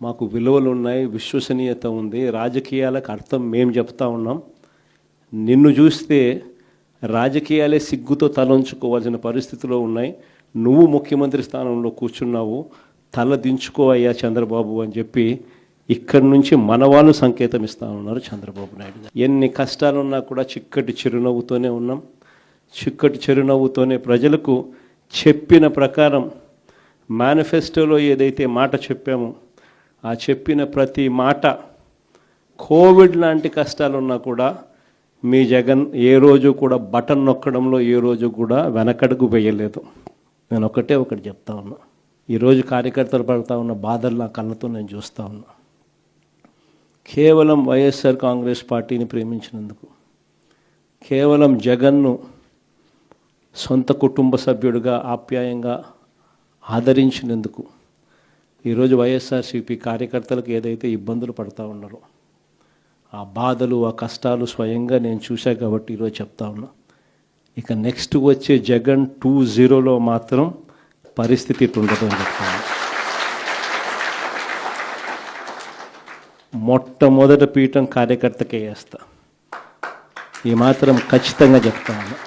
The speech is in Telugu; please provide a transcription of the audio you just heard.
మాకు విలువలు ఉన్నాయి, విశ్వసనీయత ఉంది, రాజకీయాలకు అర్థం మేము చెప్తా ఉన్నాం. నిన్ను చూస్తే రాజకీయాలే సిగ్గుతో తలంచుకోవాల్సిన పరిస్థితిలో ఉన్నాయి. నువ్వు ముఖ్యమంత్రి స్థానంలో కూర్చున్నావు, తల దించుకో అయ్యా చంద్రబాబు అని చెప్పి ఇక్కడి నుంచి మన వాళ్ళు సంకేతం ఇస్తా ఉన్నారు చంద్రబాబు నాయుడు గారు. ఎన్ని కష్టాలున్నా కూడా చిక్కటి చిరునవ్వుతోనే ఉన్నాం. చిక్కటి చిరునవ్వుతోనే ప్రజలకు చెప్పిన ప్రకారం మేనిఫెస్టోలో ఏదైతే మాట చెప్పామో ఆ చెప్పిన ప్రతి మాట, కోవిడ్ లాంటి కష్టాలున్నా కూడా మీ జగన్ ఏ రోజు కూడా బటన్ నొక్కడంలో ఏ రోజు కూడా వెనకడుగు వేయలేదు. నేను ఒకటి చెప్తా ఉన్నా. ఈరోజు కార్యకర్తలు పడుతూ ఉన్న బాధలు నా కళ్ళతో నేను చూస్తూ ఉన్నా. కేవలం వైఎస్ఆర్ కాంగ్రెస్ పార్టీని ప్రేమించినందుకు, కేవలం జగన్ను సొంత కుటుంబ సభ్యుడిగా ఆప్యాయంగా ఆదరించినందుకు ఈరోజు వైఎస్ఆర్సీపీ కార్యకర్తలకు ఏదైతే ఇబ్బందులు పడుతూ ఉన్నారో ఆ బాధలు, ఆ కష్టాలు స్వయంగా నేను చూశా కాబట్టి ఈరోజు చెప్తా ఉన్నా. ఇక నెక్స్ట్ వచ్చే జగన్ 2.0లో మాత్రం పరిస్థితి ఉండదు అని చెప్తాను. మొట్టమొదటి పీఠం కార్యకర్తకే వేస్తా, ఈ మాత్రం ఖచ్చితంగా చెప్తా ఉన్నా.